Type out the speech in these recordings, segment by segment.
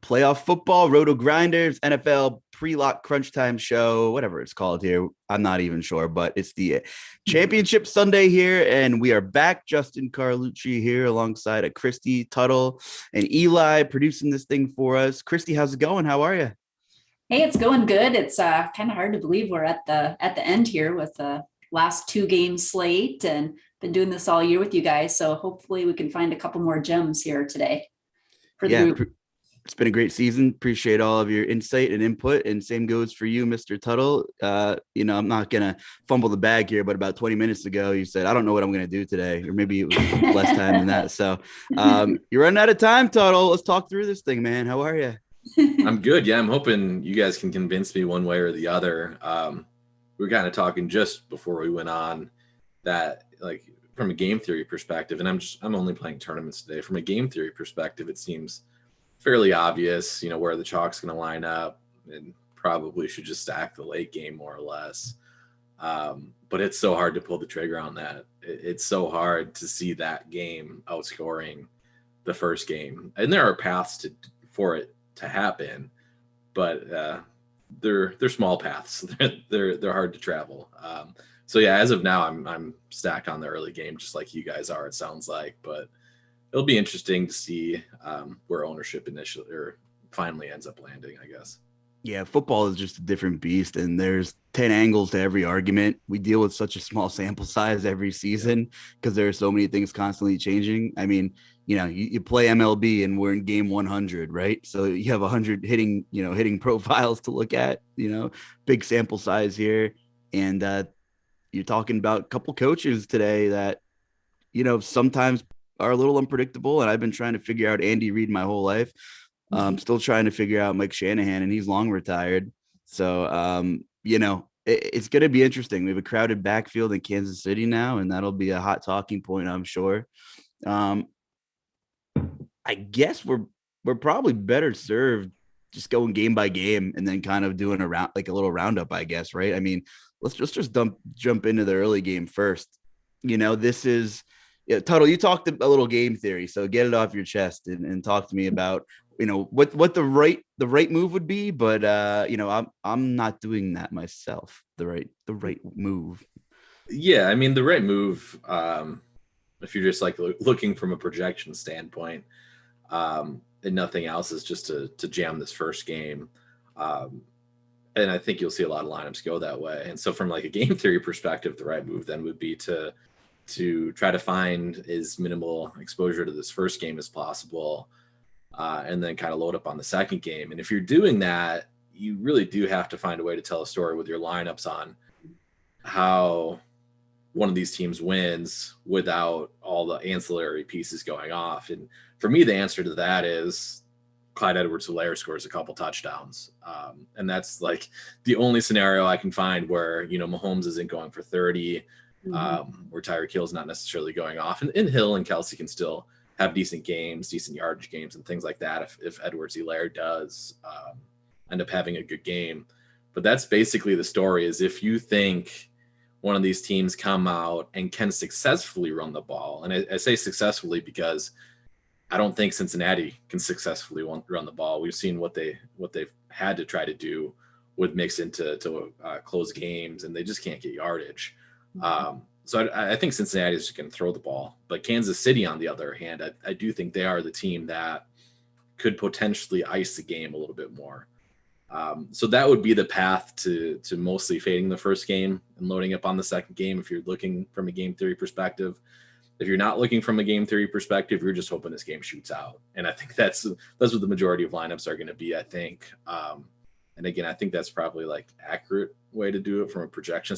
playoff football, Rotogrinders, NFL pre-lock crunch time show, whatever it's called here. I'm not even sure, but it's the championship Sunday here, and we are back. Justin Carlucci here alongside a Christy Tuttle and Eli producing this thing for us. Christy, how's it going? How are you? Hey, it's going good. It's kind of hard to believe we're at the end here with the last two game slate and been doing this all year with you guys. So hopefully we can find a couple more gems here today for the Yeah, group. it's been a great season. Appreciate all of your insight and input. And same goes for you, Mr. Tuttle. I'm not gonna fumble the bag here, but about 20 minutes ago, you said, I don't know what I'm gonna do today, or maybe it was less time than that. So you're running out of time, Tuttle. Let's talk through this thing, man. How are you? I'm good. Yeah, I'm hoping you guys can convince me one way or the other. We were kind of talking just before we went on that, like, from a game theory perspective, and I'm only playing tournaments today. From a game theory perspective, it seems fairly obvious, where the chalk's going to line up, and probably should just stack the late game more or less. But it's so hard to pull the trigger on that. It's so hard to see that game outscoring the first game, and there are paths for it to happen, but they're small paths. they're hard to travel. So yeah, as of now, I'm stacked on the early game, just like you guys are. It sounds like, but it'll be interesting to see where ownership initially or finally ends up landing, I guess. Yeah, football is just a different beast, and there's 10 angles to every argument. We deal with such a small sample size every season because there are so many things constantly changing. I mean, you play MLB and we're in game 100, right? So you have 100 hitting profiles to look at, big sample size here. And you're talking about a couple coaches today that, sometimes are a little unpredictable. And I've been trying to figure out Andy Reid my whole life. Still trying to figure out Mike Shanahan, and he's long retired. So, it's going to be interesting. We have a crowded backfield in Kansas City now, and that'll be a hot talking point, I'm sure. I guess we're probably better served just going game by game and then kind of doing a little roundup, I guess, right? I mean, let's just jump into the early game first. This is Tuttle, you talked a little game theory, so get it off your chest and talk to me about what the right move would be, but I'm not doing that myself. The right move. Yeah, I mean the right move. If you're just like looking from a projection standpoint, and nothing else, is just to jam this first game. And I think you'll see a lot of lineups go that way. And so from like a game theory perspective, the right move then would be to try to find as minimal exposure to this first game as possible, and then kind of load up on the second game. And if you're doing that, you really do have to find a way to tell a story with your lineups on how one of these teams wins without all the ancillary pieces going off. And for me, the answer to that is Clyde Edwards-Helaire scores a couple touchdowns. And that's like the only scenario I can find where, Mahomes isn't going for 30, where Tyreek Hill's not necessarily going off. And Hill and Kelsey can still have decent games, decent yardage games and things like that if Edwards-Helaire does end up having a good game. But that's basically the story, is if you think one of these teams come out and can successfully run the ball. And I say successfully because I don't think Cincinnati can successfully run the ball. We've seen what they've had to try to do with Mixon to close games, and they just can't get yardage. So I think Cincinnati is just going to throw the ball. But Kansas City, on the other hand, I do think they are the team that could potentially ice the game a little bit more. So that would be the path to mostly fading the first game and loading up on the second game if you're looking from a game theory perspective. If you're not looking from a game theory perspective, you're just hoping this game shoots out. And I think that's what the majority of lineups are going to be, I think. And again, I think that's probably like accurate way to do it from a projection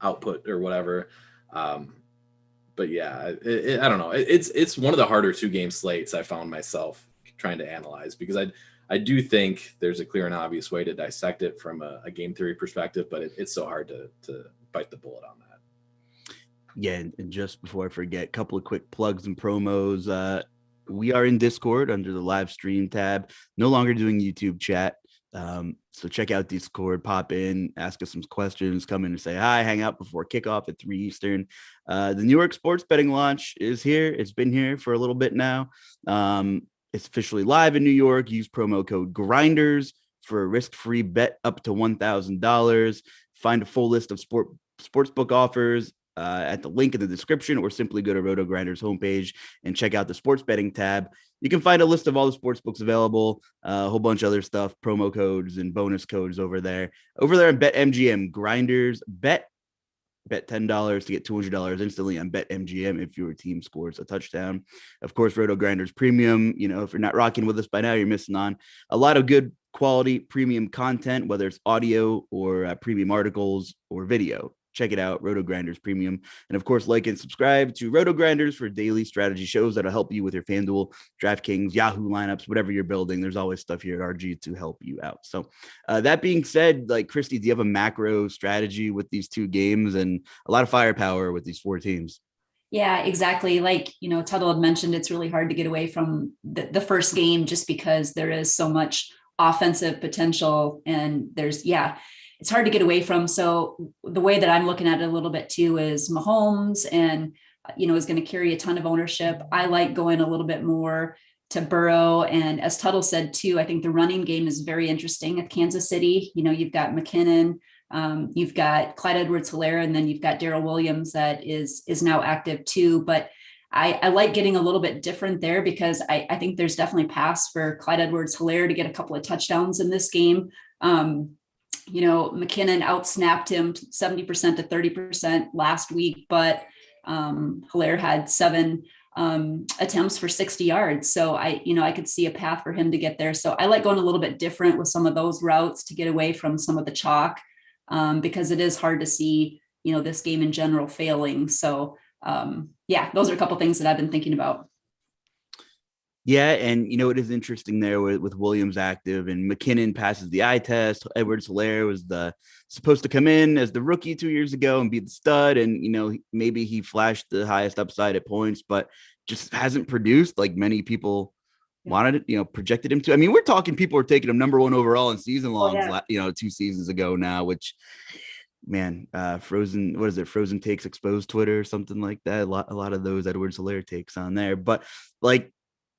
output or whatever. But yeah, I don't know. It's one of the harder 2-game slates I found myself trying to analyze, because I do think there's a clear and obvious way to dissect it from a game theory perspective, but it's so hard to bite the bullet on that. Yeah, and just before I forget, a couple of quick plugs and promos. We are in Discord under the live stream tab, no longer doing YouTube chat. So check out Discord, pop in, ask us some questions, come in and say hi, hang out before kickoff at 3 Eastern. The New York sports betting launch is here. It's been here for a little bit now. It's officially live in New York. Use promo code Grinders for a risk-free bet up to $1,000. Find a full list of sportsbook offers at the link in the description, or simply go to Rotogrinders homepage and check out the sports betting tab. You can find a list of all the sports books available, a whole bunch of other stuff, promo codes and bonus codes over there. Over there on BetMGM, Grinders, bet $10 to get $200 instantly on BetMGM if your team scores a touchdown. Of course, Rotogrinders Premium. If you're not rocking with us by now, you're missing on a lot of good quality premium content, whether it's audio or premium articles or video. Check it out, Rotogrinders Premium. And of course, like and subscribe to Rotogrinders for daily strategy shows that'll help you with your FanDuel, DraftKings, Yahoo lineups, whatever you're building. There's always stuff here at RG to help you out. So that being said, Christy, do you have a macro strategy with these two games and a lot of firepower with these four teams? Yeah, exactly. Tuttle had mentioned, it's really hard to get away from the first game just because there is so much offensive potential, and it's hard to get away from. So the way that I'm looking at it a little bit too is Mahomes and, is going to carry a ton of ownership. I like going a little bit more to Burrow. And as Tuttle said too, I think the running game is very interesting at Kansas City. You've got McKinnon, you've got Clyde Edwards-Helaire, and then you've got Darrell Williams that is now active too. But I like getting a little bit different there because I think there's definitely pass for Clyde Edwards-Helaire to get a couple of touchdowns in this game. McKinnon outsnapped him 70% to 30% last week, but Helaire had 7 attempts for 60 yards. So I could see a path for him to get there. So I like going a little bit different with some of those routes to get away from some of the chalk, because it is hard to see, this game in general failing. So those are a couple things that I've been thinking about. Yeah, and it is interesting there with Williams active and McKinnon passes the eye test. Edwards-Helaire was supposed to come in as the rookie 2 years ago and be the stud, and maybe he flashed the highest upside at points, but just hasn't produced like many people wanted it, projected him to. I mean, we're talking people are taking him number 1 overall in season longs, 2 seasons ago now, which, man, Frozen Takes Exposed Twitter or something like that. A lot of those Edwards-Helaire takes on there, but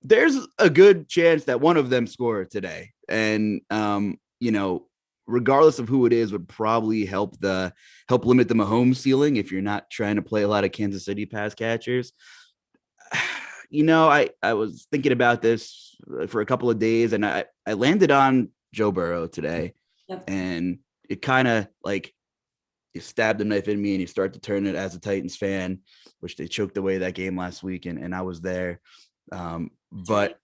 there's a good chance that one of them score today. And, regardless of who it is, would probably help limit the Mahomes ceiling if you're not trying to play a lot of Kansas City pass catchers. I was thinking about this for a couple of days, and I landed on Joe Burrow today. Yep. And it kind of you stabbed a knife in me, and you start to turn it as a Titans fan, which they choked away that game last week. And I was there. But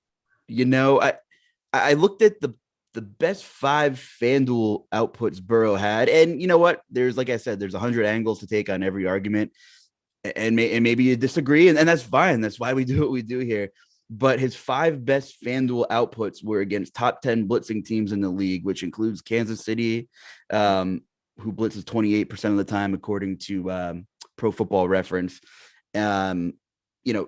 I looked at the best 5 FanDuel outputs Burrow had, and you know what? Like I said, there's 100 angles to take on every argument, and maybe you disagree, and that's fine. That's why we do what we do here. But his 5 best FanDuel outputs were against top 10 blitzing teams in the league, which includes Kansas City, who blitzes 28% of the time, according to Pro Football Reference.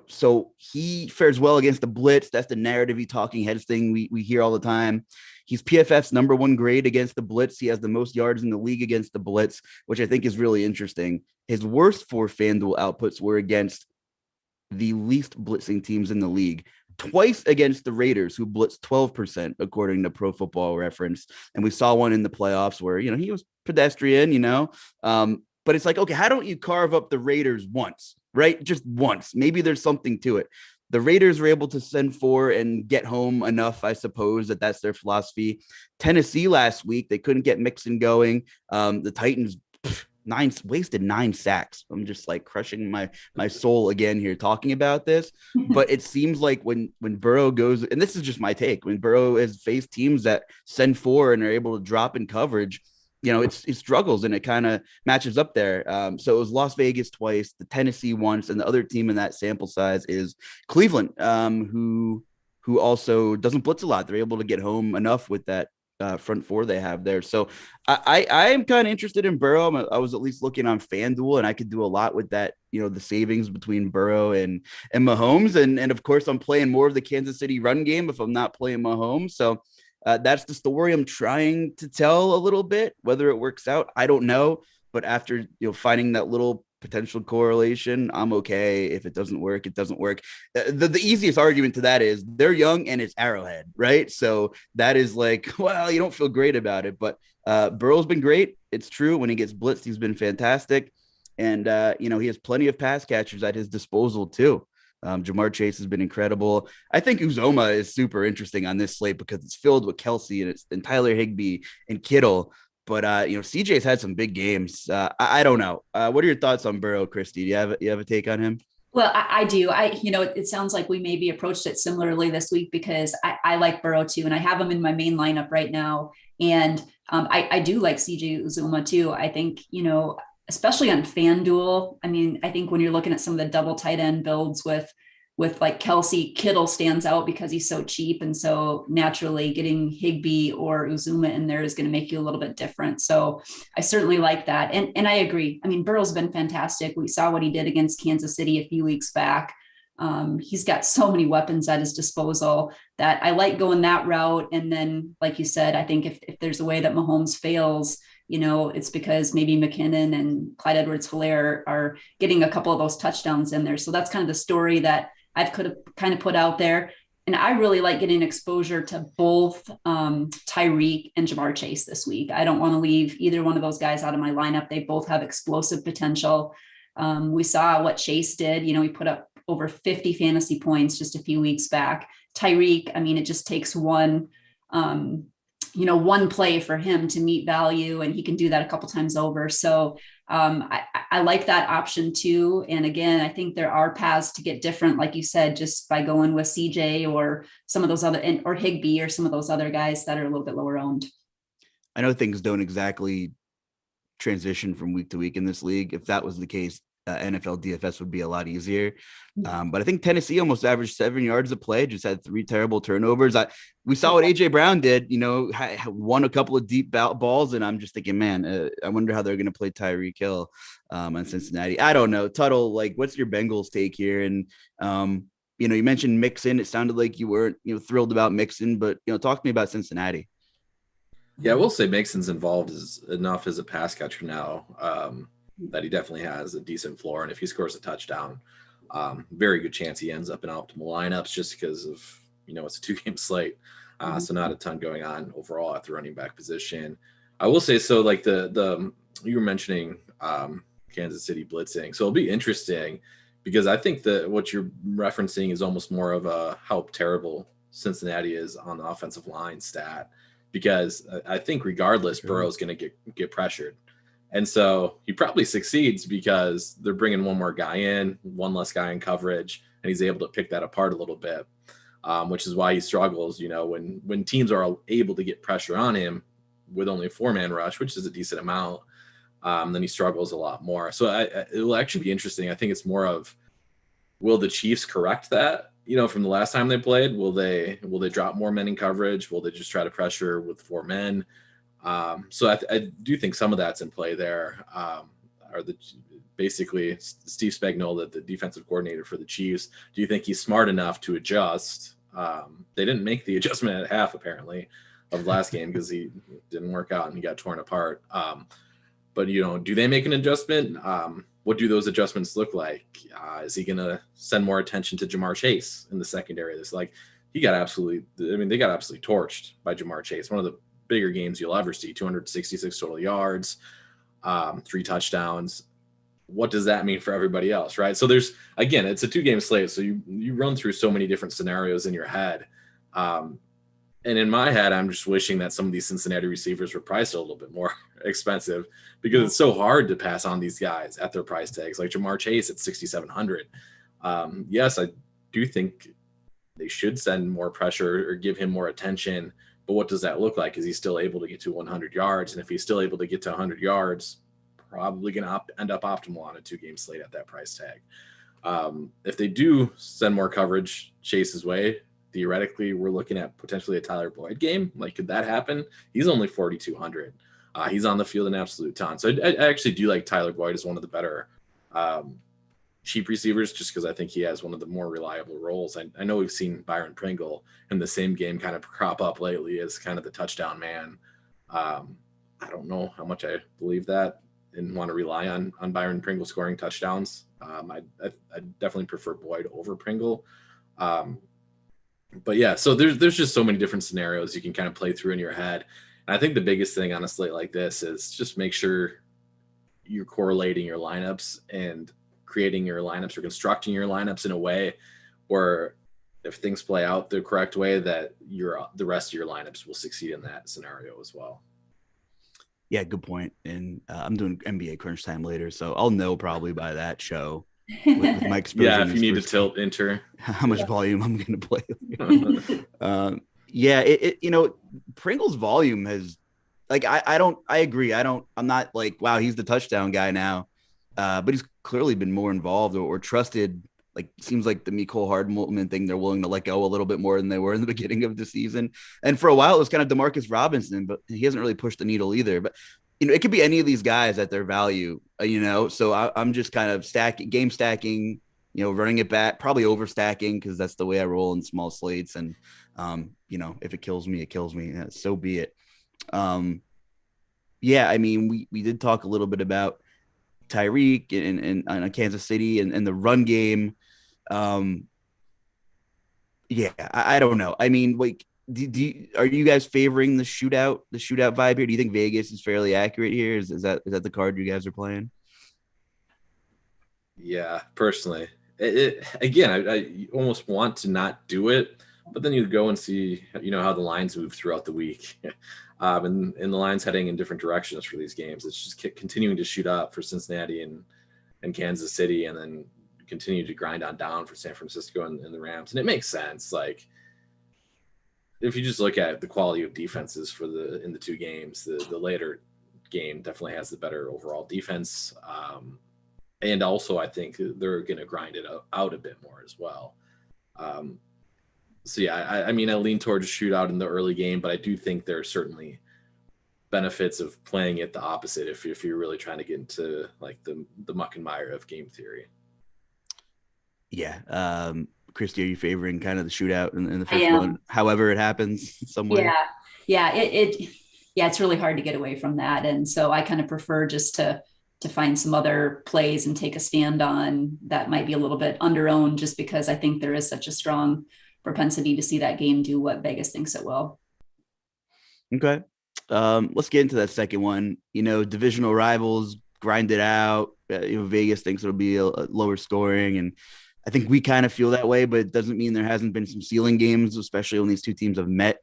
So he fares well against the blitz. That's the narrative talking heads thing we hear all the time. He's PFF's number 1 grade against the blitz. He has the most yards in the league against the blitz, which I think is really interesting. His worst 4 FanDuel outputs were against the least blitzing teams in the league. Twice against the Raiders, who blitzed 12%, according to Pro Football Reference. And we saw one in the playoffs where, he was pedestrian, but it's okay, how don't you carve up the Raiders once? Right? Just once. Maybe there's something to it. The Raiders were able to send 4 and get home enough, I suppose, that's their philosophy. Tennessee last week, they couldn't get Mixon going. The Titans wasted 9 sacks. I'm just crushing my soul again here talking about this. But it seems like when Burrow goes, and this is just my take, when Burrow has faced teams that send 4 and are able to drop in coverage, it struggles, and it kind of matches up there. So it was Las Vegas twice, the Tennessee once, and the other team in that sample size is Cleveland, who also doesn't blitz a lot. They're able to get home enough with that front 4 they have there. So I am kind of interested in Burrow. I was at least looking on FanDuel, and I could do a lot with that, the savings between Burrow and Mahomes. And of course, I'm playing more of the Kansas City run game if I'm not playing Mahomes. So That's the story I'm trying to tell a little bit. Whether it works out, I don't know. But after finding that little potential correlation, I'm okay. If it doesn't work, it doesn't work. The easiest argument to that is they're young and it's Arrowhead, right? So that is like, well, you don't feel great about it. But Burrow's been great. It's true. When he gets blitzed, he's been fantastic. And he has plenty of pass catchers at his disposal too. Jamar Chase has been incredible. I think Uzoma is super interesting on this slate because it's filled with Kelsey and Tyler Higbee and Kittle. But CJ's had some big games. I don't know. What are your thoughts on Burrow, Christy? Do you have a take on him? Well, I do. It sounds like we maybe approached it similarly this week because I like Burrow too, and I have him in my main lineup right now. And I do like CJ Uzuma too. I think, especially on FanDuel. I mean, I think when you're looking at some of the double tight end builds with like Kelsey, Kittle stands out because he's so cheap. And so naturally getting Higbee or Uzuma in there is going to make you a little bit different. So I certainly like that. And I agree. I mean, Burrow's been fantastic. We saw what he did against Kansas City a few weeks back. He's got so many weapons at his disposal that I like going that route. And then, like you said, I think if there's a way that Mahomes fails, it's because maybe McKinnon and Clyde Edwards-Helaire are getting a couple of those touchdowns in there. So that's kind of the story that I've kind of put out there. And I really like getting exposure to both Tyreek and Jamar Chase this week. I don't want to leave either one of those guys out of my lineup. They both have explosive potential. We saw what Chase did. He put up over 50 fantasy points just a few weeks back. Tyreek, I mean, it just takes one play for him to meet value, and he can do that a couple times over. So I like that option too. And again, I think there are paths to get different, like you said, just by going with CJ or some of those other, or Higbee or some of those other guys that are a little bit lower owned. I know things don't exactly transition from week to week in this league. If that was the case, NFL DFS would be a lot easier. But I think Tennessee almost averaged 7 yards a play, just had 3 terrible turnovers. We saw what AJ Brown did, won a couple of deep balls. And I'm just thinking, man, I wonder how they're going to play Tyreek Hill on Cincinnati. I don't know. Tuttle, like, what's your Bengals take here? And, you mentioned Mixon. It sounded like you weren't, thrilled about Mixon, but, talk to me about Cincinnati. Yeah, I will say Mixon's involved enough as a pass catcher now. That he definitely has a decent floor. And if he scores a touchdown, very good chance he ends up in optimal lineups just because of, it's a 2-game slate. So not a ton going on overall at the running back position. I will say, so like the you were mentioning Kansas City blitzing. So it'll be interesting because I think that what you're referencing is almost more of a how terrible Cincinnati is on the offensive line stat, because I think regardless, Burrow's going to get pressured. And so he probably succeeds because they're bringing one more guy in, one less guy in coverage, and he's able to pick that apart a little bit, which is why he struggles, when teams are able to get pressure on him with only a 4-man rush, which is a decent amount, then he struggles a lot more. So it will actually be interesting. I think it's more of, will the Chiefs correct that, from the last time they played? Will they drop more men in coverage? Will they just try to pressure with 4 men? So I do think some of that's in play there. Basically Steve Spagnuolo, the defensive coordinator for the Chiefs. Do you think he's smart enough to adjust? They didn't make the adjustment at half apparently of last game because he didn't work out and he got torn apart. But do they make an adjustment? What do those adjustments look like? Is he going to send more attention to Jamar Chase in the secondary? They got absolutely torched by Jamar Chase. One of the bigger games you'll ever see, 266 total yards, 3 touchdowns. What does that mean for everybody else, right? So it's a 2-game slate. So you run through so many different scenarios in your head. And in my head, I'm just wishing that some of these Cincinnati receivers were priced a little bit more expensive because it's so hard to pass on these guys at their price tags, like Jamar Chase at 6,700. Yes, I do think they should send more pressure or give him more attention. But what does that look like? Is he still able to get to 100 yards? And if he's still able to get to 100 yards, probably going to end up optimal on a 2-game slate at that price tag. If they do send more coverage Chase's way, theoretically, we're looking at potentially a Tyler Boyd game. Like, could that happen? He's only 4,200. He's on the field an absolute ton. So I actually do like Tyler Boyd as one of the better cheap receivers just because I think he has one of the more reliable roles. I know we've seen Byron Pringle in the same game kind of crop up lately as kind of the touchdown man. I don't know how much I believe that and want to rely on Byron Pringle scoring touchdowns. I definitely prefer Boyd over Pringle. But yeah, so there's just so many different scenarios you can kind of play through in your head. And I think the biggest thing on a slate like this is just make sure you're correlating your lineups and creating your lineups or constructing your lineups in a way where if things play out the correct way, that the rest of your lineups will succeed in that scenario as well. Yeah, good point. And I'm doing NBA Crunch Time later, so I'll know probably by that show with my exposure. Yeah, if you need to tilt enter how much volume I'm going to play. Yeah, Pringle's volume has I agree. I'm not like, wow, he's the touchdown guy now. But he's clearly been more involved or trusted. Like, seems like the Mecole Hardman thing, they're willing to let go a little bit more than they were in the beginning of the season. And for a while, it was kind of Demarcus Robinson, but he hasn't really pushed the needle either. But, it could be any of these guys at their value, So I'm just kind of game stacking, running it back, probably overstacking because that's the way I roll in small slates. And, if it kills me, it kills me. Yeah, so be it. Yeah, I mean, we did talk a little bit about Tyreek and Kansas City and the run game. Yeah, I don't know. I mean, like, are you guys favoring the shootout vibe here? Do you think Vegas is fairly accurate here? Is that the card you guys are playing? Yeah, personally, again, I almost want to not do it, but then you go and see, how the lines move throughout the week. And the line's heading in different directions for these games. It's just continuing to shoot up for Cincinnati and Kansas City, and then continue to grind on down for San Francisco and the Rams. And it makes sense. Like, if you just look at the quality of defenses in the two games, the later game definitely has the better overall defense. And also, I think they're going to grind it out a bit more as well. So yeah, I mean, I lean towards a shootout in the early game, but I do think there are certainly benefits of playing it the opposite if you're really trying to get into like the muck and mire of game theory. Yeah. Christy, are you favoring kind of the shootout in the first one, however it happens somewhere? Yeah. It's really hard to get away from that. And so I kind of prefer just to find some other plays and take a stand on that might be a little bit under-owned, just because I think there is such a strong propensity to see that game do what Vegas thinks it will. Okay. Let's get into that second one. Divisional rivals grind it out. Vegas thinks it'll be a lower scoring, and I think we kind of feel that way, but it doesn't mean there hasn't been some ceiling games, especially when these two teams have met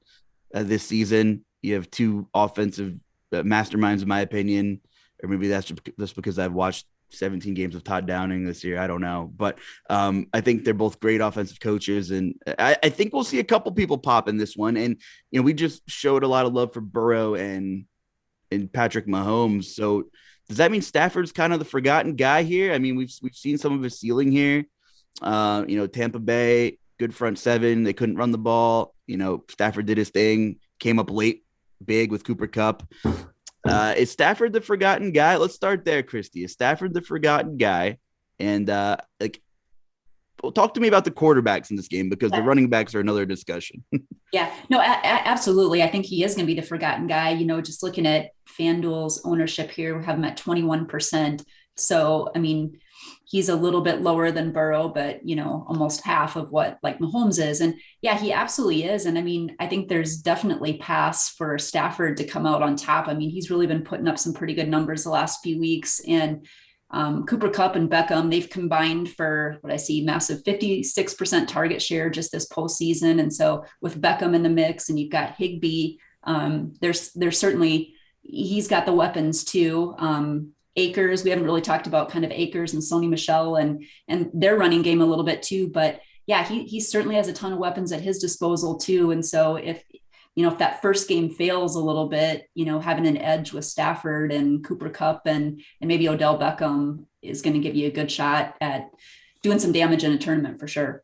this season. You have two offensive masterminds, in my opinion, or maybe that's just because I've watched 17 games of Todd Downing this year. I don't know, but I think they're both great offensive coaches, and I think we'll see a couple people pop in this one. And we just showed a lot of love for Burrow and Patrick Mahomes. So does that mean Stafford's kind of the forgotten guy here? I mean, we've seen some of his ceiling here. Tampa Bay, good front seven. They couldn't run the ball. Stafford did his thing, came up late, big with Cooper Kupp. Is Stafford the forgotten guy? Let's start there, Christy. Is Stafford the forgotten guy? And talk to me about the quarterbacks in this game, because the running backs are another discussion. Yeah, no, absolutely. I think he is going to be the forgotten guy. Just looking at FanDuel's ownership here, we have him at 21%. So, I mean, he's a little bit lower than Burrow, but, almost half of what like Mahomes is. And yeah, he absolutely is. And I mean, I think there's definitely pass for Stafford to come out on top. I mean, he's really been putting up some pretty good numbers the last few weeks. And Cooper Kupp and Beckham, they've combined for what I see massive 56% target share just this postseason. And so with Beckham in the mix, and you've got Higbee, there's certainly, he's got the weapons too. Akers, we haven't really talked about kind of Akers and Sony Michel and their running game a little bit too, but yeah, he certainly has a ton of weapons at his disposal too. And so if that first game fails a little bit, having an edge with Stafford and Cooper Kupp and maybe Odell Beckham is going to give you a good shot at doing some damage in a tournament for sure.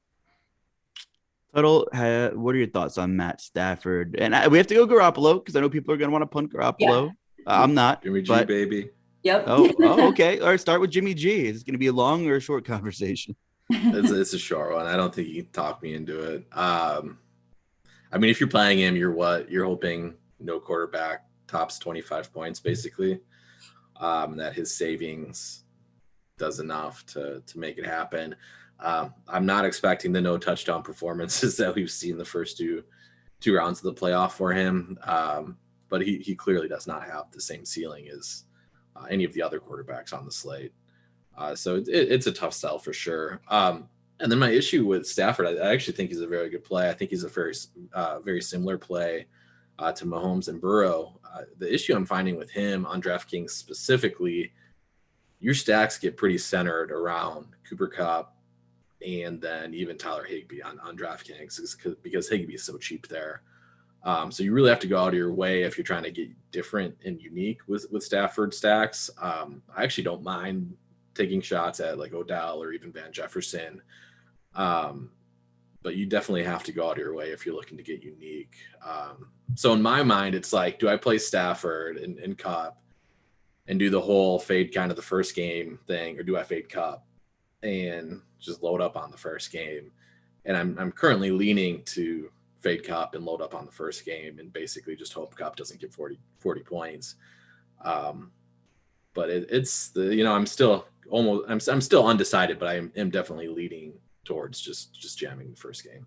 Total, what are your thoughts on Matt Stafford? And we have to go Garoppolo because I know people are going to want to punt Garoppolo. Yeah. I'm not. Jimmy G, baby. Yep. Oh, okay. All right. Start with Jimmy G. Is it going to be a long or a short conversation? It's a short one. I don't think you can talk me into it. I mean, if you're playing him, you're hoping no quarterback tops 25 points, basically. That his savings does enough to make it happen. I'm not expecting the no touchdown performances that we've seen the first two rounds of the playoff for him. But he clearly does not have the same ceiling as any of the other quarterbacks on the slate. So it's a tough sell for sure. And then my issue with Stafford, I actually think he's a very good play. I think he's a very similar play to Mahomes and Burrow. The issue I'm finding with him on DraftKings specifically, your stacks get pretty centered around Cooper Kupp and then even Tyler Higbee on DraftKings because Higbee is so cheap there. So you really have to go out of your way if you're trying to get different and unique with Stafford stacks. I actually don't mind taking shots at like Odell or even Van Jefferson. But you definitely have to go out of your way if you're looking to get unique. So in my mind, it's like, do I play Stafford and Kupp and do the whole fade kind of the first game thing, or do I fade Kupp and just load up on the first game? And I'm currently leaning to fade Kupp and load up on the first game and basically just hope Kupp doesn't get 40 points. But it's the, I'm still I'm still undecided, but I am definitely leaning towards just jamming the first game.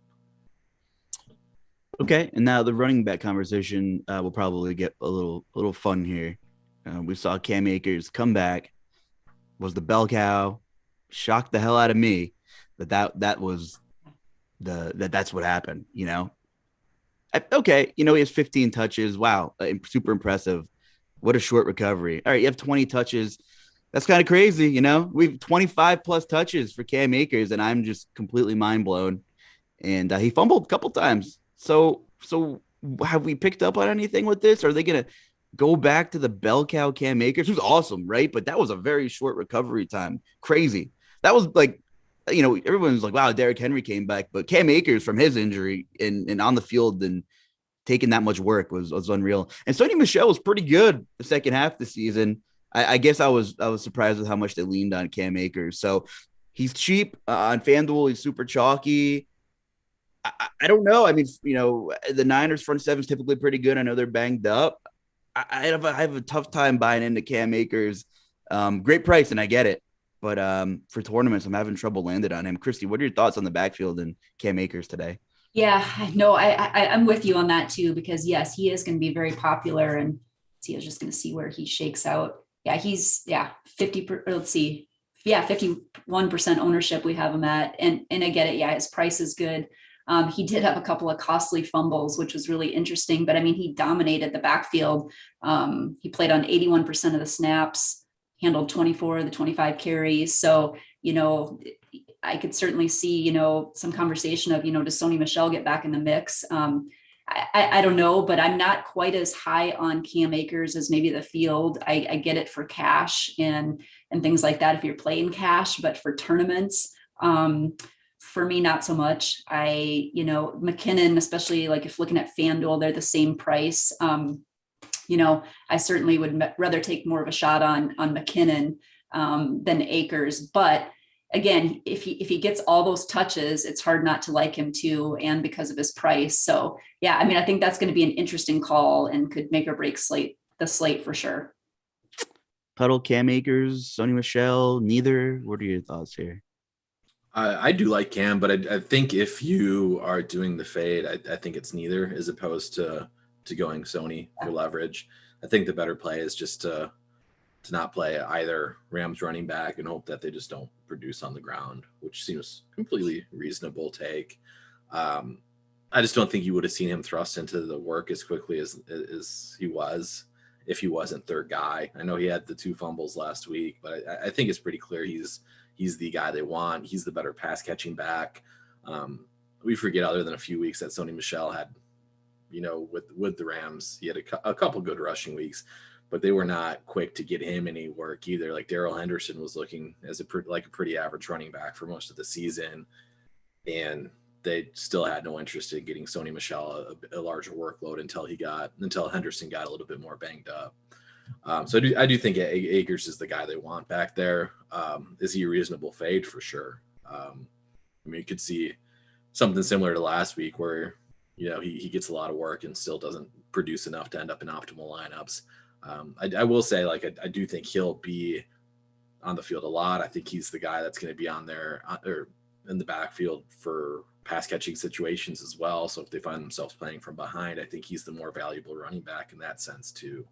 Okay, and now the running back conversation will probably get a little fun here. We saw Cam Akers come back, was the bell cow, shocked the hell out of me that was that's what happened. Okay, he has 15 touches. Wow, super impressive. What a short recovery. All right, you have 20 touches. That's kind of crazy, We've 25 plus touches for Cam Akers, and I'm just completely mind blown. And he fumbled a couple times. So have we picked up on anything with this? Are they gonna go back to the bell cow Cam Akers, who's awesome, right? But that was a very short recovery time. Crazy. That was like, everyone's like, wow, Derrick Henry came back, but Cam Akers from his injury and on the field and taking that much work was unreal. And Sony Michel was pretty good the second half of the season. I guess I was surprised with how much they leaned on Cam Akers. So he's cheap on FanDuel. He's super chalky. I don't know. I mean, the Niners front seven is typically pretty good. I know they're banged up. I have a tough time buying into Cam Akers. Great price, and I get it. But for tournaments, I'm having trouble landing on him. Christy, what are your thoughts on the backfield and Cam Akers today? Yeah, no, I'm with you on that too, because yes, he is going to be very popular, and see, I was just going to see where he shakes out. Yeah, he's 50. Let's see, 51% ownership we have him at, and I get it. Yeah, his price is good. He did have a couple of costly fumbles, which was really interesting, but I mean, he dominated the backfield. He played on 81% of the snaps, handled 24 of the 25 carries. So, I could certainly see, some conversation of, does Sony Michel get back in the mix? I don't know, but I'm not quite as high on Cam Akers as maybe the field. I get it for cash and things like that if you're playing cash, but for tournaments, for me, not so much. McKinnon, especially like if looking at FanDuel, they're the same price. I certainly would rather take more of a shot on McKinnon than Akers, but again, if he gets all those touches, it's hard not to like him too, and because of his price. So yeah, I mean, I think that's going to be an interesting call and could make or break the slate for sure. Puddle, Cam Akers, Sony Michel, neither. What are your thoughts here? I do like Cam, but I think if you are doing the fade, I think it's neither, as opposed to going Sony for leverage. I think the better play is just to not play either Rams running back and hope that they just don't produce on the ground, which seems completely reasonable take. I just don't think you would have seen him thrust into the work as quickly as he was if he wasn't third guy. I know he had the 2 fumbles last week, but I think it's pretty clear he's the guy they want. He's the better pass catching back. We forget, other than a few weeks that Sony Michel had, with the Rams, he had a couple good rushing weeks, but they were not quick to get him any work either. Like Darrell Henderson was looking as a pretty average running back for most of the season, and they still had no interest in getting Sony Michel a larger workload until Henderson got a little bit more banged up. So I do think Akers is the guy they want back there. Is he a reasonable fade? For sure. I mean, you could see something similar to last week where, he gets a lot of work and still doesn't produce enough to end up in optimal lineups. I will say, like, I do think he'll be on the field a lot. I think he's the guy that's going to be on there or in the backfield for pass catching situations as well. So if they find themselves playing from behind, I think he's the more valuable running back in that sense too.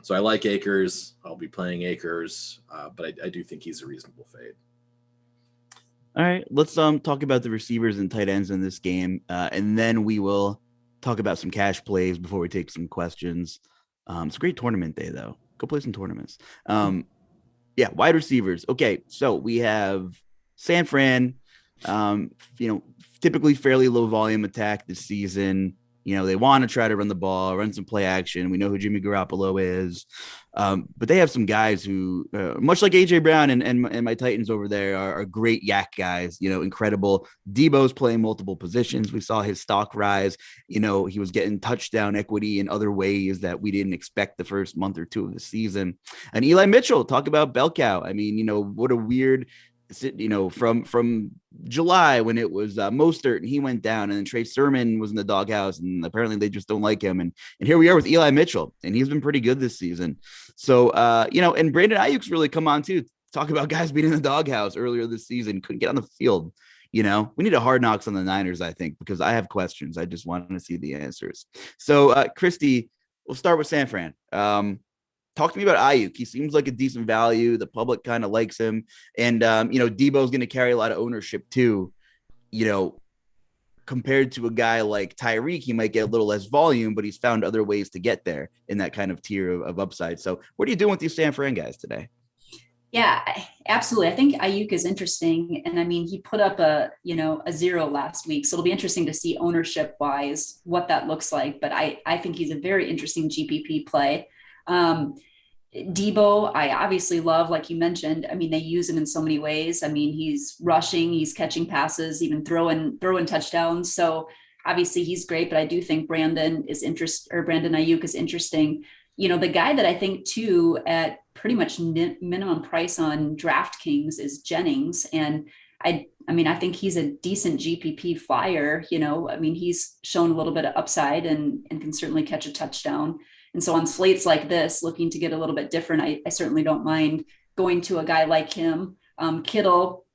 So I like Akers. I'll be playing Akers, but I do think he's a reasonable fade. All right, let's talk about the receivers and tight ends in this game, and then we will talk about some cash plays before we take some questions. It's a great tournament day, though. Go play some tournaments. Yeah, wide receivers. Okay, so we have San Fran, typically fairly low volume attack this season. They want to try to run the ball, run some play action. We know who Jimmy Garoppolo is. But they have some guys who, much like A.J. Brown and my Titans over there, are great yak guys, incredible. Debo's playing multiple positions. We saw his stock rise. He was getting touchdown equity in other ways that we didn't expect the first month or two of the season. And Eli Mitchell, talk about bell cow. I mean, what a weird – from July when it was Mostert and he went down, and then Trey Sermon was in the doghouse, and apparently they just don't like him. And here we are with Eli Mitchell, and he's been pretty good this season. So, and Brandon Ayuk's really come on too. Talk about guys being in the doghouse earlier this season, couldn't get on the field. We need a hard knocks on the Niners, I think, because I have questions. I just want to see the answers. So, Christy, we'll start with San Fran. Talk to me about Ayuk. He seems like a decent value. The public kind of likes him. And, Debo's going to carry a lot of ownership too. Compared to a guy like Tyreek, he might get a little less volume, but he's found other ways to get there in that kind of tier of upside. So what are you doing with these San Fran guys today? Yeah, absolutely. I think Ayuk is interesting. And I mean, he put up a 0 last week. So it'll be interesting to see ownership wise what that looks like. But I think he's a very interesting GPP play. Debo, I obviously love, like you mentioned. I mean, they use him in so many ways. I mean, he's rushing, he's catching passes, even throwing touchdowns. So obviously he's great, but I do think Brandon Ayuk is interesting. The guy that I think too at pretty much minimum price on DraftKings is Jennings. And I think he's a decent GPP flyer. I mean, he's shown a little bit of upside and can certainly catch a touchdown. And so on slates like this, looking to get a little bit different, I certainly don't mind going to a guy like him. Kittle,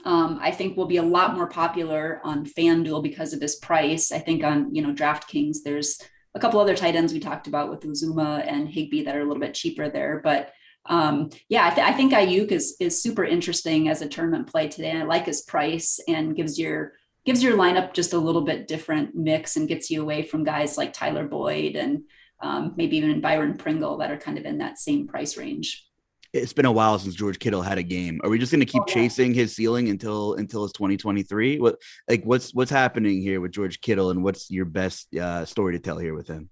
I think will be a lot more popular on FanDuel because of his price. I think on, DraftKings, there's a couple other tight ends we talked about with Uzuma and Higbee that are a little bit cheaper there. But I think Ayuk is super interesting as a tournament play today. I like his price and gives your lineup just a little bit different mix and gets you away from guys like Tyler Boyd and maybe even Byron Pringle that are kind of in that same price range. It's been a while since George Kittle had a game. Are we just going to keep chasing his ceiling until it's 2023? What's happening here with George Kittle, and what's your best story to tell here with him?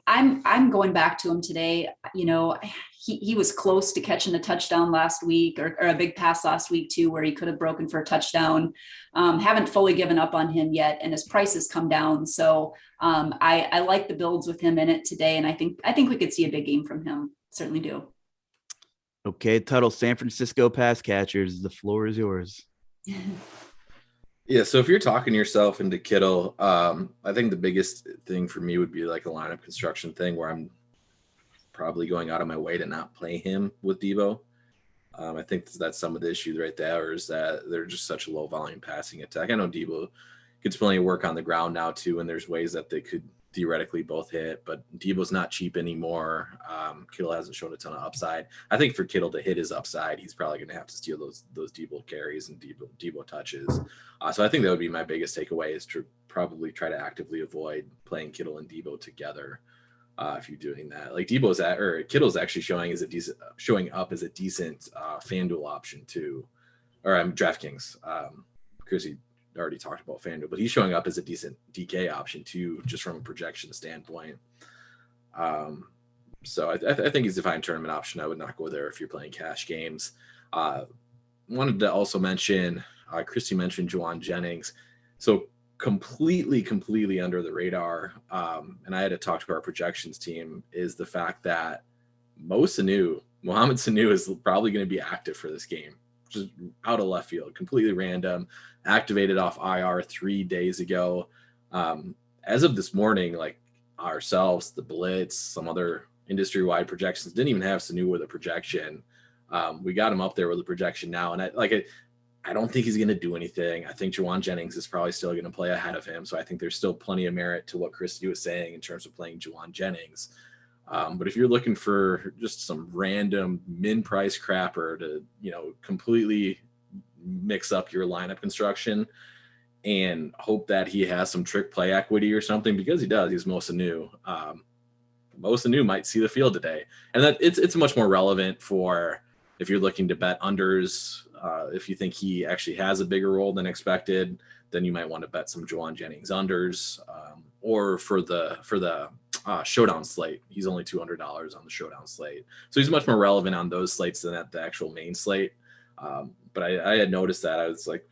I'm going back to him today. He was close to catching a touchdown last week or a big pass last week too, where he could have broken for a touchdown. Haven't fully given up on him yet, and his price has come down. So I like the builds with him in it today, and I think we could see a big game from him. Certainly do. Okay, Tuttle, San Francisco pass catchers. The floor is yours. Yeah, so if you're talking yourself into Kittle, I think the biggest thing for me would be like a lineup construction thing where I'm probably going out of my way to not play him with Debo. I think that's some of the issue right there, is that they're just such a low volume passing attack. I know Debo gets plenty of work on the ground now too, and there's ways that they could theoretically both hit, but Debo's not cheap anymore. Kittle hasn't shown a ton of upside. I think for Kittle to hit his upside, he's probably going to have to steal those Debo carries and Debo touches. So I think that would be my biggest takeaway, is to probably try to actively avoid playing Kittle and Debo together. If you're doing that, like Kittle's actually showing up as a decent FanDuel option too, or DraftKings. Chrissy already talked about FanDuel, but he's showing up as a decent DK option too, just from a projection standpoint. So I think he's a fine tournament option. I would not go there if you're playing cash games. Wanted to also mention, Christy mentioned Juwan Jennings. So completely under the radar, and I had to talk to our projections team, is the fact that Mohamed Sanu is probably going to be active for this game, just out of left field, completely random, activated off IR 3 days ago. As of this morning, like ourselves, the Blitz, some other industry-wide projections didn't even have Sanu with a projection. We got him up there with a projection now, and I don't think he's going to do anything. I think Juwan Jennings is probably still going to play ahead of him. So I think there's still plenty of merit to what Christy was saying in terms of playing Juwan Jennings. But if you're looking for just some random min price crapper to, completely mix up your lineup construction and hope that he has some trick play equity or something, because he does, he's Mo Sanu. Mo Sanu might see the field today. And that it's much more relevant for if you're looking to bet unders. If you think he actually has a bigger role than expected, then you might want to bet some Juwan Jennings unders, or for the showdown slate. He's only $200 on the showdown slate, so he's much more relevant on those slates than at the actual main slate. But I had noticed that. I was like,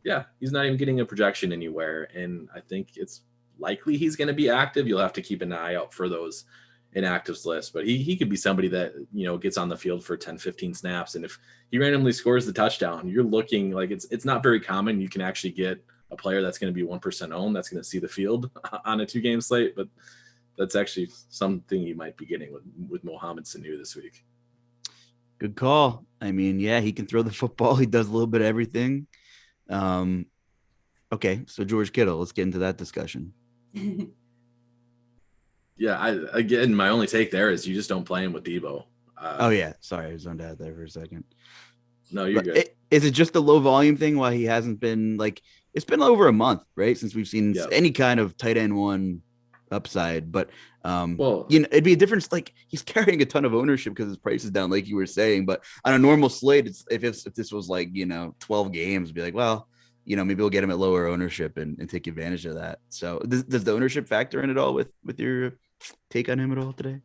yeah, he's not even getting a projection anywhere, and I think it's likely he's going to be active. You'll have to keep an eye out for those inactives list, but he could be somebody that gets on the field for 10-15 snaps, and if he randomly scores the touchdown, you're looking like it's not very common you can actually get a player that's going to be 1% owned that's going to see the field on a 2-game slate, but that's actually something you might be getting with Mohamed Sanu this week. Good call. I mean, yeah, he can throw the football. He does a little bit of everything. Okay, so George Kittle, let's get into that discussion. Yeah, again, my only take there is you just don't play him with Debo. Oh, yeah. Sorry, I was zoned out there for a second. No, you're good. Is it just the low volume thing why he hasn't been it's been over a month, right? Since we've seen any kind of tight end one upside. But, it'd be a difference. He's carrying a ton of ownership because his price is down, like you were saying. But on a normal slate, if this was 12 games, it'd be like, well, maybe we'll get him at lower ownership and take advantage of that. So does the ownership factor in at all with your take on him at all today?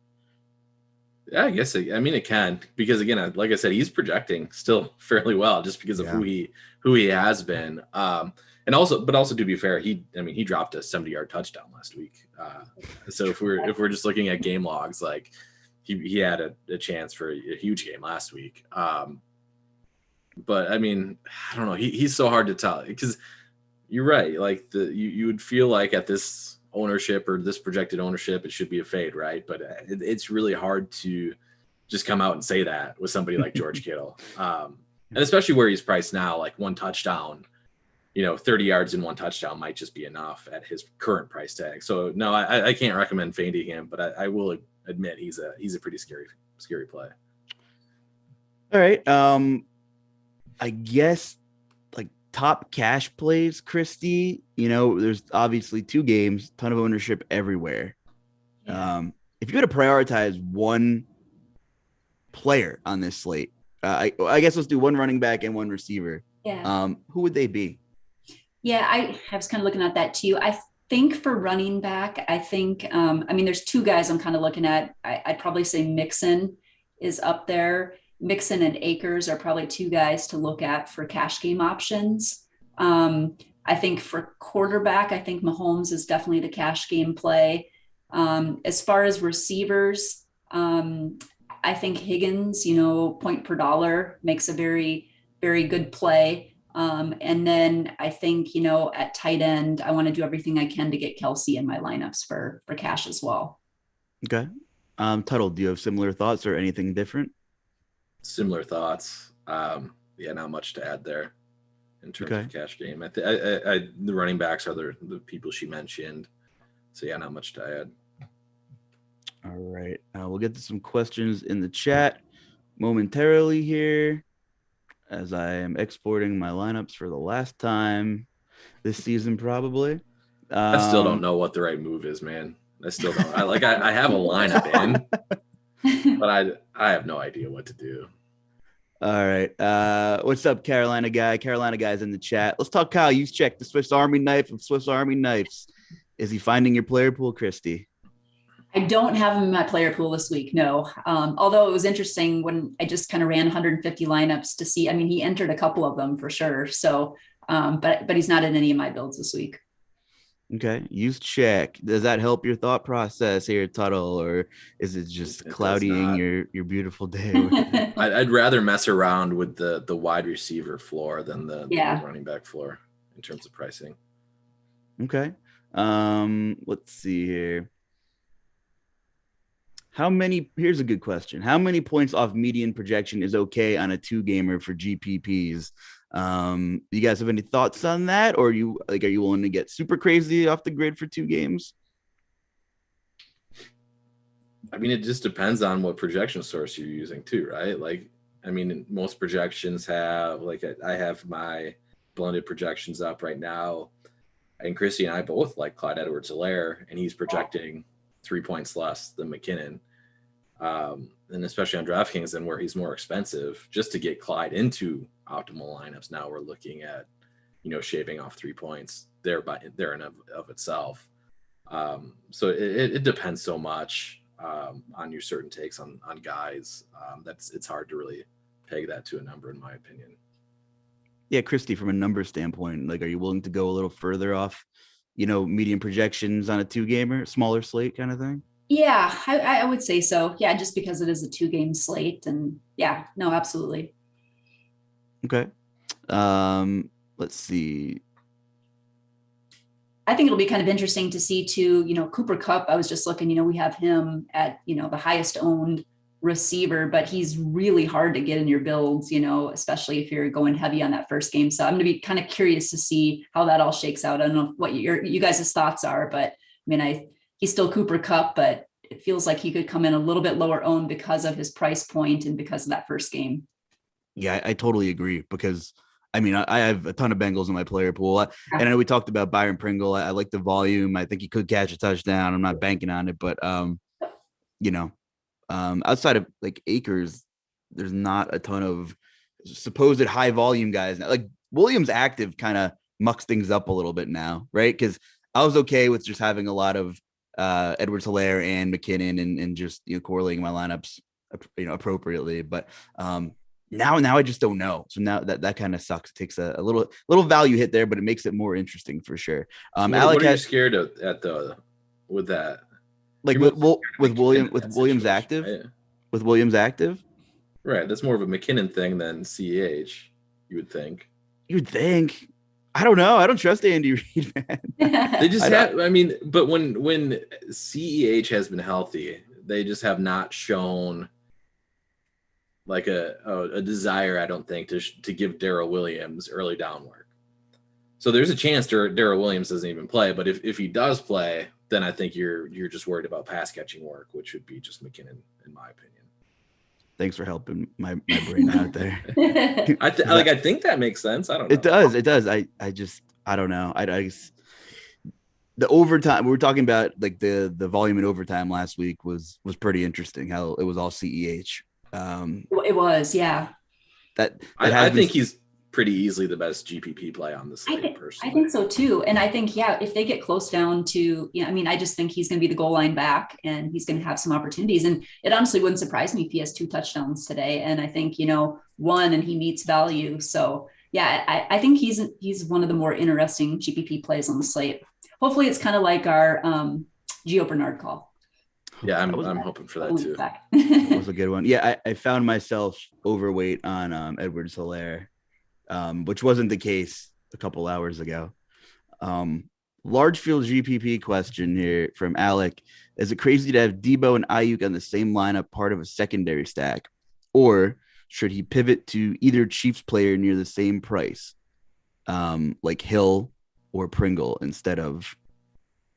Yeah, I guess it can, because again, like I said, he's projecting still fairly well just because of who he has been. And also to be fair, he dropped a 70-yard touchdown last week. So if we're just looking at game logs, like he had a chance for a huge game last week. But I don't know. He's so hard to tell, because you're right. Like you would feel like at this ownership or this projected ownership, it should be a fade, right? But it's really hard to just come out and say that with somebody like George Kittle, and especially where he's priced now, like one touchdown, 30 yards in one touchdown might just be enough at his current price tag. So no, I can't recommend fading him, but I will admit he's a pretty scary play. All right. I guess top cash plays, Christy, there's obviously 2 games, ton of ownership everywhere. Yeah. If you had to prioritize one player on this slate, I guess let's do one running back and one receiver. Yeah. Who would they be? Yeah, I was kind of looking at that too. I think for running back, there's 2 guys I'm kind of looking at. I'd probably say Mixon is up there. Mixon and Akers are probably 2 guys to look at for cash game options. I think for quarterback, I think Mahomes is definitely the cash game play. As far as receivers, I think Higgins, point per dollar makes a very, very good play. And then I think, at tight end, I want to do everything I can to get Kelsey in my lineups for cash as well. Okay. Tuttle, do you have similar thoughts or anything different? Similar thoughts. Not much to add there in terms of cash game. The running backs are the people she mentioned. So yeah, not much to add. All right. We'll get to some questions in the chat momentarily here as I am exporting my lineups for the last time this season, probably. I still don't know what the right move is, man. I still don't. I have a lineup in, but I have no idea what to do. All right. What's up, Carolina guy? Carolina guy's in the chat. Let's talk Kyle. You check the Swiss Army knife of Swiss Army knives. Is he finding your player pool, Christy? I don't have him in my player pool this week, no. Although it was interesting when I just kind of ran 150 lineups to see. He entered a couple of them for sure. So, but he's not in any of my builds this week. Okay. Use check. Does that help your thought process here, Tuttle, or is it just It does cloudying not. your beautiful day with it? I'd rather mess around with the wide receiver floor than the Yeah. running back floor in terms of pricing. Okay. Let's see here. Here's a good question. How many points off median projection is okay on a two gamer for GPPs? You guys have any thoughts on that? Or are you willing to get super crazy off the grid for two games? I mean, it just depends on what projection source you're using too, right? Like, I mean, most projections have, like, I have my blended projections up right now, and Christy and I both like Clyde Edwards-Helaire, and he's projecting 3 points less than McKinnon. And especially on DraftKings, and where he's more expensive, just to get Clyde into optimal lineups. Now we're looking at, shaving off 3 points there in of itself. So it depends so much on your certain takes on guys. It's hard to really peg that to a number, in my opinion. Yeah, Christy, from a number standpoint, like, are you willing to go a little further off, median projections on a two gamer, smaller slate kind of thing? Yeah, I would say so. Yeah, just because it is a 2-game slate, and yeah, no, absolutely. Okay. Let's see. I think it'll be kind of interesting to see too, Cooper Kupp. I was just looking, we have him at, the highest owned receiver, but he's really hard to get in your builds, especially if you're going heavy on that first game. So I'm going to be kind of curious to see how that all shakes out. I don't know what you guys' thoughts are, but I mean, he's still Cooper Kupp, but it feels like he could come in a little bit lower owned because of his price point and because of that first game. Yeah, I totally agree because I mean, I have a ton of Bengals in my player pool. And I know we talked about Byron Pringle. I like the volume. I think he could catch a touchdown. I'm not banking on it, but outside of like Akers, there's not a ton of supposed high volume guys. Like Williams active kind of mucks things up a little bit now, right? Because I was okay with just having a lot of Edwards-Helaire and McKinnon and just correlating my lineups appropriately. But now I just don't know. So now that kind of sucks. It takes a little value hit there, but it makes it more interesting for sure. So what are you scared of with that? Like with Williams active, right? with Williams active, right? That's more of a McKinnon thing than CEH. You would think. You'd think. I don't know. I don't trust Andy Reid, man. They just have. I mean, but when CEH has been healthy, they just have not shown like a desire, I don't think, to give Darrell Williams early down work. So there's a chance Darrell Williams doesn't even play, but if he does play, then I think you're just worried about pass catching work, which would be just McKinnon, in my opinion. Thanks for helping my brain out there. I think that makes sense. I don't know. It does. I don't know. The overtime we were talking about, like the volume in overtime last week was pretty interesting. How it was all CEH. It was, yeah. I think he's pretty easily the best GPP play on the slate, personally. I think so too. And I think, yeah, if they get close down to, I just think he's going to be the goal line back and he's going to have some opportunities. And it honestly wouldn't surprise me if he has 2 touchdowns today. And I think, one, and he meets value. So yeah, I think he's one of the more interesting GPP plays on the slate. Hopefully it's kind of like our Gio Bernard call. Yeah, I'm hoping for that too. That was a good one. Yeah, I found myself overweight on Edwards-Helaire, which wasn't the case a couple hours ago. Large field GPP question here from Alec. Is it crazy to have Debo and Ayuk on the same lineup, part of a secondary stack? Or should he pivot to either Chiefs player near the same price, like Hill or Pringle, instead of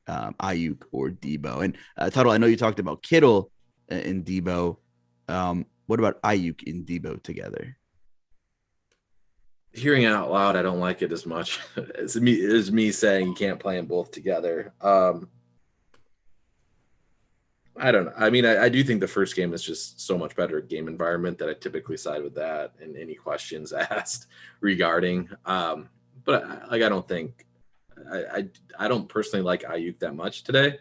Ayuk or Debo? And Tuttle, I know you talked about Kittle and Debo. What about Ayuk and Debo together? Hearing it out loud, I don't like it as much as me saying you can't play them both together. I don't know. I mean, I do think the first game is just so much better game environment that I typically side with that, and any questions asked regarding. But I don't think I don't personally like Ayuk that much today.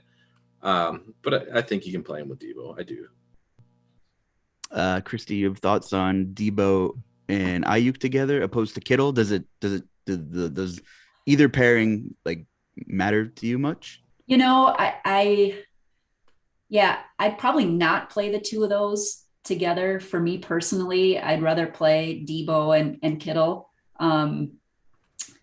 But I think you can play him with Debo. I do. Christy, you have thoughts on Debo and Ayuk together opposed to Kittle? Does either pairing like matter to you much? I'd probably not play the two of those together. For me personally, I'd rather play Debo and Kittle.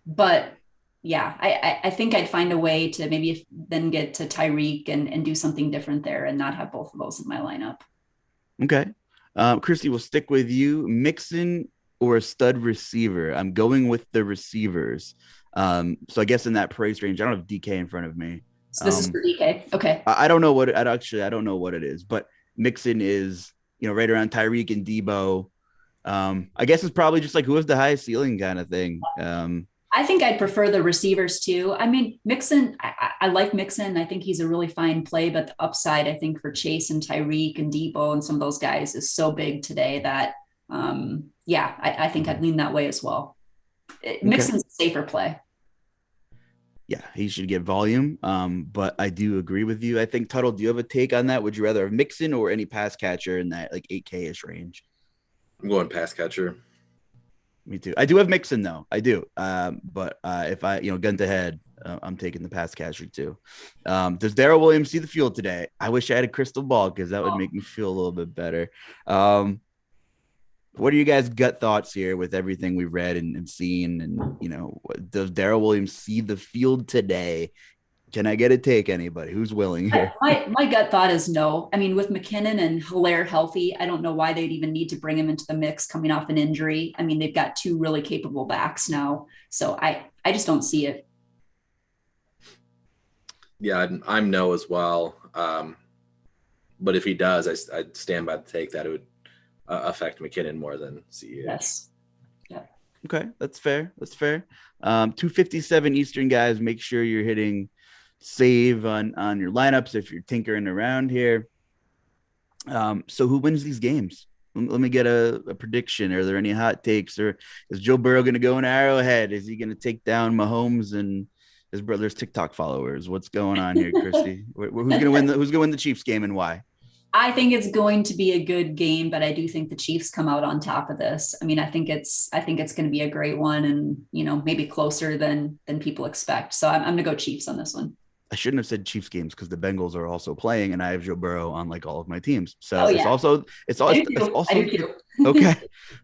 But yeah, I think I'd find a way to maybe then get to Tyreek and do something different there and not have both of those in my lineup. Okay. Christy, we'll stick with you. Mixon or a stud receiver? I'm going with the receivers. So I guess in that price range, I don't have DK in front of me. So this is for DK. Okay. I don't know what I don't know what it is, but Mixon is, right around Tyreek and Debo. I guess it's probably just like who has the highest ceiling kind of thing. I think I'd prefer the receivers too. I mean, Mixon, I like Mixon. I think he's a really fine play, but the upside, I think, for Chase and Tyreek and Debo and some of those guys is so big today that, I think I'd lean that way as well. Mixon's a safer play. Yeah, he should get volume. But I do agree with you. I think, Tuttle, do you have a take on that? Would you rather have Mixon or any pass catcher in that like 8K-ish range? I'm going pass catcher. Me too. I do have Mixon though. I do. But if I, gun to head, I'm taking the pass catcher too. Does Darrell Williams see the field today? I wish I had a crystal ball because that would make me feel a little bit better. What are you guys' gut thoughts here with everything we've read and seen? And, does Darrell Williams see the field today? Can I get a take, anybody? Who's willing here? My gut thought is no. I mean, with McKinnon and Hilaire healthy, I don't know why they'd even need to bring him into the mix coming off an injury. I mean, they've got two really capable backs now. So I just don't see it. Yeah, I'm no as well. But if he does, I'd stand by the take that it would affect McKinnon more than CEH. Yes. Yeah. Okay, that's fair. 257 Eastern, guys. Make sure you're hitting save on your lineups if you're tinkering around here. So who wins these games? Let me get a prediction. Are there any hot takes, or is Joe Burrow going to go in Arrowhead? Is he going to take down Mahomes and his brother's TikTok followers? What's going on here, Christy? Who's going to win? Who's going to win the Chiefs game and why? I think it's going to be a good game, but I do think the Chiefs come out on top of this. I mean, I think it's going to be a great one, and maybe closer than people expect. So I'm going to go Chiefs on this one. I shouldn't have said Chiefs games because the Bengals are also playing, and I have Joe Burrow on like all of my teams. So it's also okay. All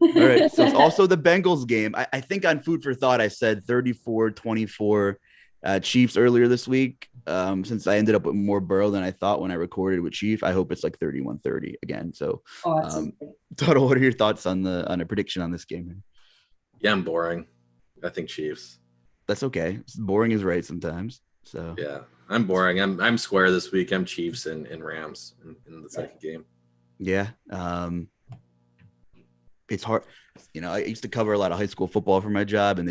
right. So it's also the Bengals game. I think on Food for Thought, I said 34-24 Chiefs earlier this week. Since I ended up with more Burrow than I thought when I recorded with Chief, I hope it's like 31-30 again. So, Total, what are your thoughts on a prediction on this game? Yeah, I'm boring. I think Chiefs. That's okay. Boring is right sometimes. So yeah, I'm boring. I'm square this week. I'm Chiefs and Rams in the second game. Yeah. It's hard. I used to cover a lot of high school football for my job, and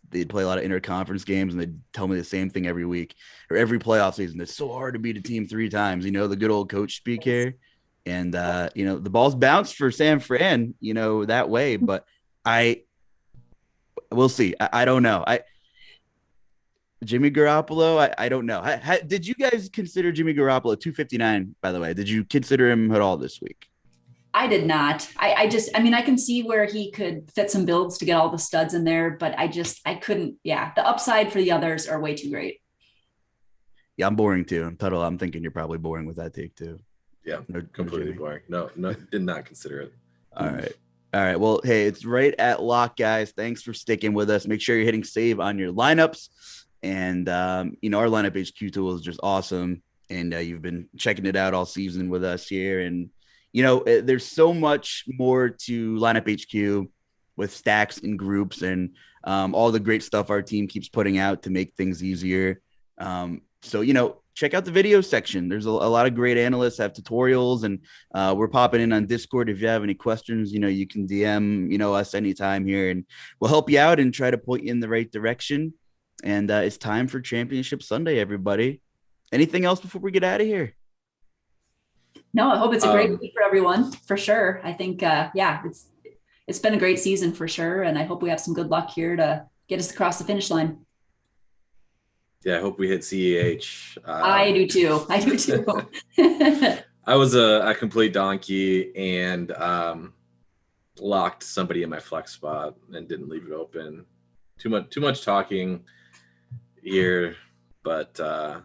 they'd play a lot of interconference games, and they'd tell me the same thing every week or every playoff season. It's so hard to beat a team 3 times, the good old coach speak here. And, the ball's bounced for San Fran, that way, but we'll see. I don't know. Jimmy Garoppolo, I don't know. Did you guys consider Jimmy Garoppolo 259, by the way? Did you consider him at all this week? I did not. I can see where he could fit some builds to get all the studs in there, but I couldn't. Yeah. The upside for the others are way too great. Yeah, I'm boring too. I'm thinking you're probably boring with that take too. Yeah. Completely boring. No, did not consider it. All right. Well, hey, it's right at lock, guys. Thanks for sticking with us. Make sure you're hitting save on your lineups. And, our lineup HQ tool is just awesome. And you've been checking it out all season with us here. And, there's so much more to lineup HQ with stacks and groups and all the great stuff our team keeps putting out to make things easier. So, check out the video section. There's a lot of great analysts have tutorials, and we're popping in on Discord. If you have any questions, you can DM, us anytime here, and we'll help you out and try to point you in the right direction. And it's time for Championship Sunday, everybody. Anything else before we get out of here? No, I hope it's a great week for everyone, for sure. I think, it's been a great season for sure. And I hope we have some good luck here to get us across the finish line. Yeah, I hope we hit CEH. I do too. I was a complete donkey and locked somebody in my flex spot and didn't leave it open. Too much talking here. But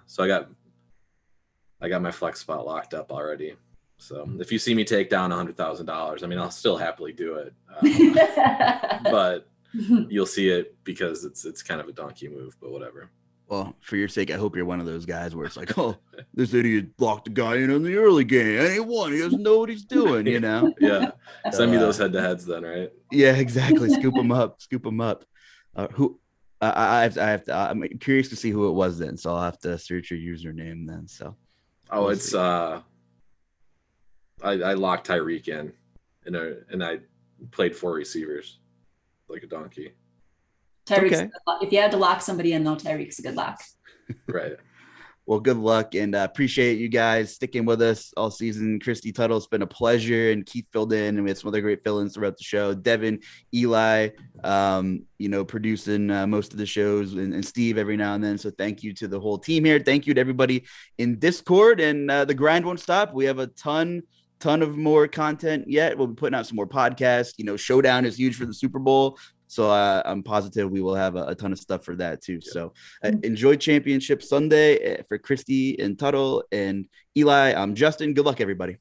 so I got my flex spot locked up already. So if you see me take down $100,000, I mean, I'll still happily do it. But you'll see it because it's kind of a donkey move, but whatever. Well, for your sake, I hope you're one of those guys where it's like, oh, this idiot locked the guy in the early game and he won. He doesn't know what he's doing, you know? Yeah. Send me those head-to-heads then, right? Yeah, exactly. Scoop them up. Scoop them up. I'm curious to see who it was then. So I'll have to search your username then. So. Oh, it's I locked Tyreek in, and I played 4 receivers like a donkey. Tyreek's Okay. if you had to lock somebody in, though, Tyreek's a good lock. Right. Well, good luck, and appreciate you guys sticking with us all season. Christy Tuttle, it's been a pleasure, and Keith filled in, and we had some other great fill-ins throughout the show. Devin, Eli, producing most of the shows, and Steve every now and then. So thank you to the whole team here. Thank you to everybody in Discord, and the grind won't stop. We have a ton of more content yet. We'll be putting out some more podcasts. Showdown is huge for the Super Bowl. So I'm positive we will have a ton of stuff for that too. Yeah. So enjoy Championship Sunday for Christy and Tuttle and Eli. I'm Justin. Good luck, everybody.